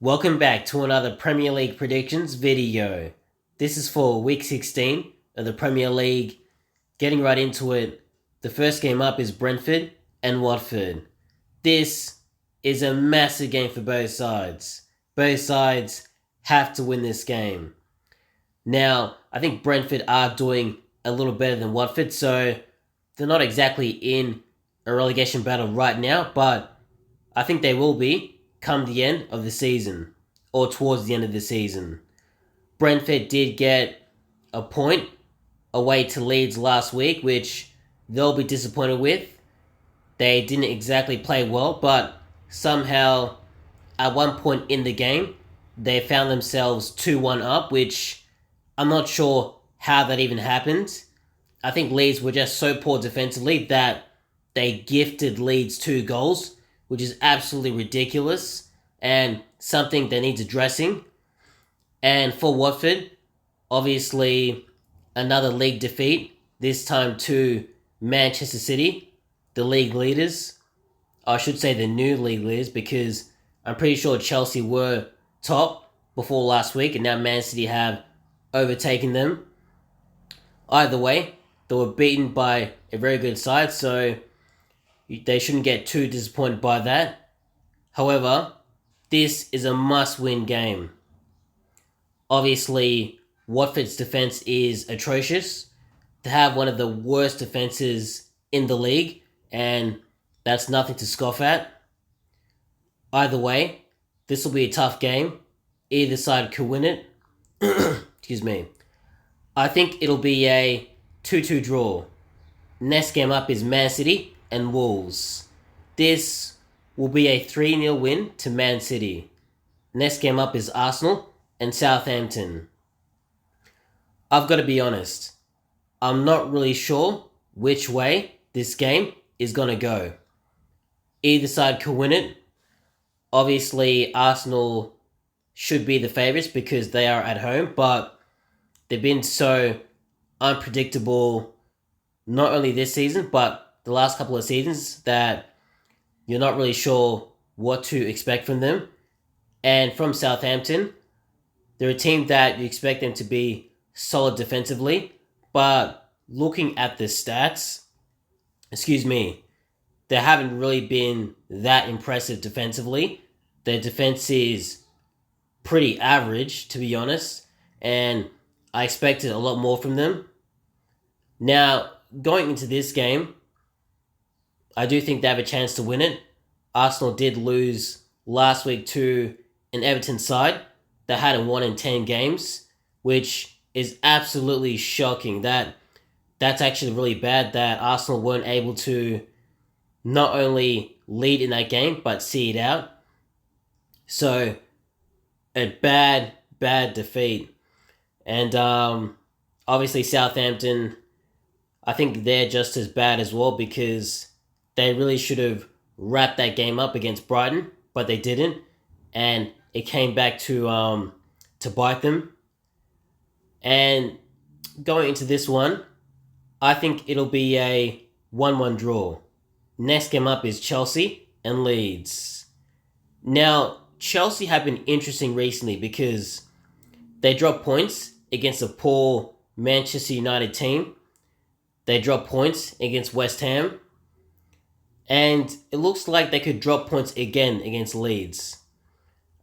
Welcome back to another Premier League predictions video. This is for week 16 of the Premier League. Getting right into it, the first game up is Brentford and Watford. This is a massive game for both sides. Both sides have to win this game. Now, I think Brentford are doing a little better than Watford, so they're not exactly in a relegation battle right now, but I think they will be come the end of the season, or towards the end of the season. Brentford did get a point away to Leeds last week, which they'll be disappointed with. They didn't exactly play well, but somehow at one point in the game, they found themselves 2-1 up, which I'm not sure how that even happened. I think Leeds were just so poor defensively that they gifted Leeds 2 goals, which is absolutely ridiculous and something that needs addressing. And for Watford, obviously another league defeat, this time to Manchester City, the league leaders. I should say the new league leaders, because I'm pretty sure Chelsea were top before last week and now Man City have overtaken them. Either way, they were beaten by a very good side, so they shouldn't get too disappointed by that. However, this is a must-win game. Obviously, Watford's defense is atrocious. They have one of the worst defenses in the league, and that's nothing to scoff at. Either way, this will be a tough game. Either side could win it. Excuse me. I think it'll be a 2-2 draw. Next game up is Man City and Wolves. This will be a 3-0 win to Man City. Next game up is Arsenal and Southampton. I've got to be honest. I'm not really sure which way this game is going to go. Either side could win it. Obviously, Arsenal should be the favourites because they are at home, but they've been so unpredictable not only this season, but the last couple of seasons that you're not really sure what to expect from them. And from Southampton, they're a team that you expect them to be solid defensively, but looking at the stats, they haven't really been that impressive defensively. Their defense is pretty average, to be honest, and I expected a lot more from them. Now, going into this game, I do think they have a chance to win it. Arsenal did lose last week to an Everton side that hadn't won in 10 games, which is absolutely shocking. That's actually really bad that Arsenal weren't able to not only lead in that game, but see it out. So, a bad defeat. And obviously Southampton, I think they're just as bad as well because they really should have wrapped that game up against Brighton, but they didn't. And it came back to bite them. And going into this one, I think it'll be a 1-1 draw. Next game up is Chelsea and Leeds. Now, Chelsea have been interesting recently because they dropped points against a poor Manchester United team. They dropped points against West Ham. And it looks like they could drop points again against Leeds.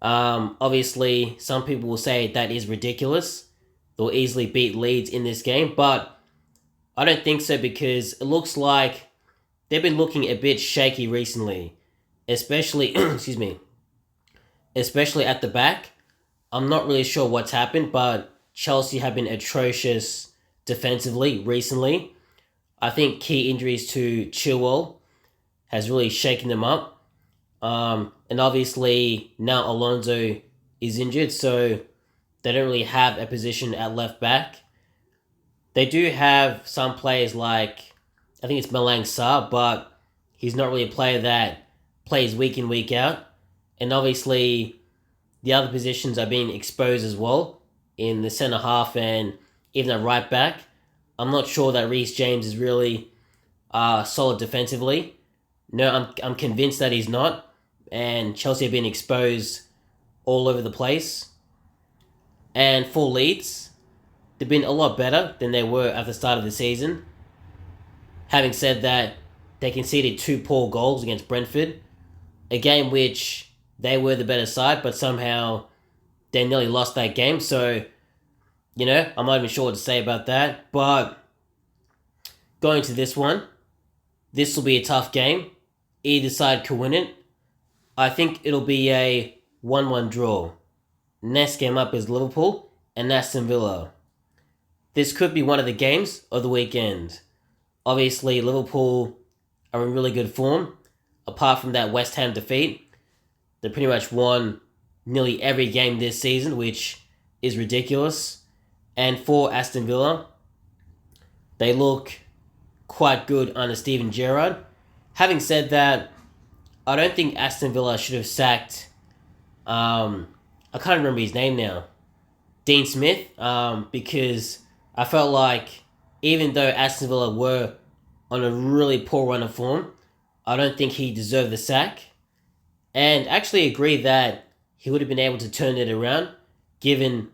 Obviously, some people will say that is ridiculous. They'll easily beat Leeds in this game, but I don't think so because it looks like they've been looking a bit shaky recently, especially especially at the back. I'm not really sure what's happened, but Chelsea have been atrocious defensively recently. I think key injuries to Chilwell has really shaken them up. And obviously now Alonso is injured, so they don't really have a position at left back. They do have some players like, I think it's Malang Sarr, but he's not really a player that plays week in, week out. And obviously the other positions are being exposed as well in the centre half and even at right back. I'm not sure that Reece James is really solid defensively. No, I'm convinced that he's not. And Chelsea have been exposed all over the place. And for Leeds, they've been a lot better than they were at the start of the season. Having said that, they conceded 2 poor goals against Brentford, a game which they were the better side, but somehow they nearly lost that game. So, I'm not even sure what to say about that. But going to this one, this will be a tough game. Either side could win it. I think it'll be a 1-1 draw. Next game up is Liverpool and Aston Villa. This could be one of the games of the weekend. Obviously, Liverpool are in really good form. Apart from that West Ham defeat, they pretty much won nearly every game this season, which is ridiculous. And for Aston Villa, they look quite good under Steven Gerrard. Having said that, I don't think Aston Villa should have sacked, I can't remember his name now, Dean Smith, because I felt like even though Aston Villa were on a really poor run of form, I don't think he deserved the sack. And actually agree that he would have been able to turn it around given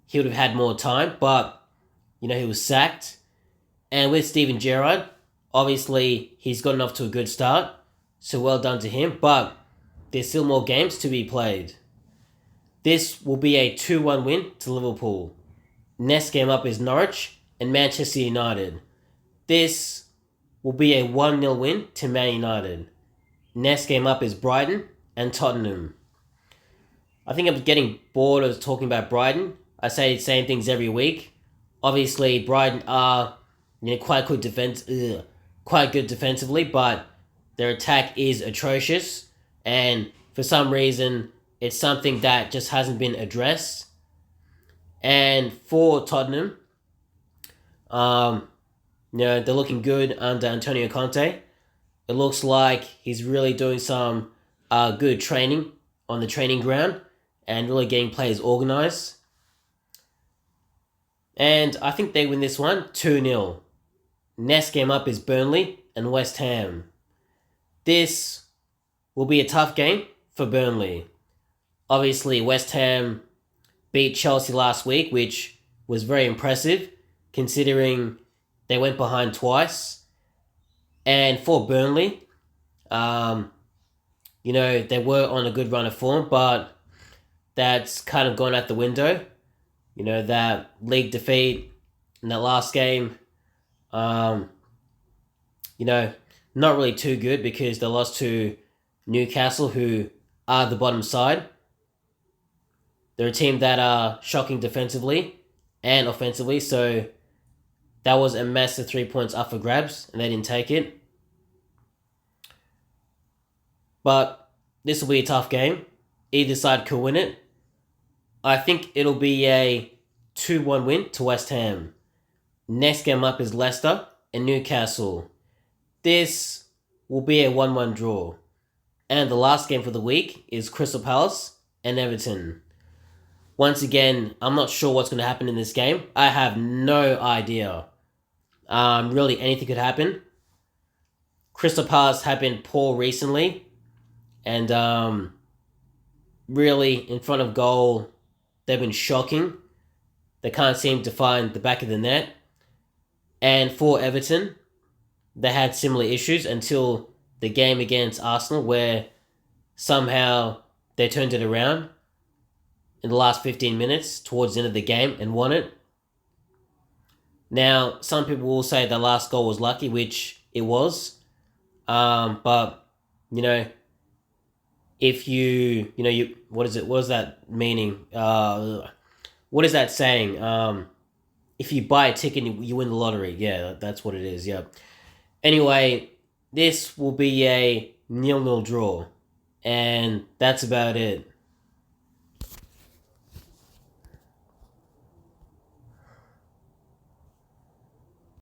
he would have had more time, but, he was sacked. And with Steven Gerrard, obviously he's gotten off to a good start, so well done to him, but there's still more games to be played. This will be a 2-1 win to Liverpool. Next game up is Norwich and Manchester United. This will be a 1-0 win to Man United. Next game up is Brighton and Tottenham. I think I'm getting bored of talking about Brighton. I say the same things every week. Obviously, Brighton are quite good defensively, but their attack is atrocious, and for some reason, it's something that just hasn't been addressed. And for Tottenham, they're looking good under Antonio Conte. It looks like he's really doing some good training on the training ground and really getting players organised. And I think they win this one 2-0. Next game up is Burnley and West Ham. This will be a tough game for Burnley. Obviously, West Ham beat Chelsea last week, which was very impressive considering they went behind twice. And for Burnley, they were on a good run of form, but that's kind of gone out the window. That league defeat in that last game, not really too good because they lost to Newcastle, who are the bottom side. They're a team that are shocking defensively and offensively, so that was a massive 3 points up for grabs, and they didn't take it. But this will be a tough game. Either side could win it. I think it'll be a 2-1 win to West Ham. Next game up is Leicester and Newcastle. This will be a 1-1 draw. And the last game for the week is Crystal Palace and Everton. Once again, I'm not sure what's going to happen in this game. I have no idea. Really, anything could happen. Crystal Palace have been poor recently. And really, in front of goal, they've been shocking. They can't seem to find the back of the net. And for Everton, they had similar issues until the game against Arsenal, where somehow they turned it around in the last 15 minutes towards the end of the game and won it. Now, some people will say the last goal was lucky, which it was. But, if what is that meaning? What is that saying? If you buy a ticket, you win the lottery. Yeah, that's what it is, yeah. Anyway, this will be a 0-0 draw. And that's about it.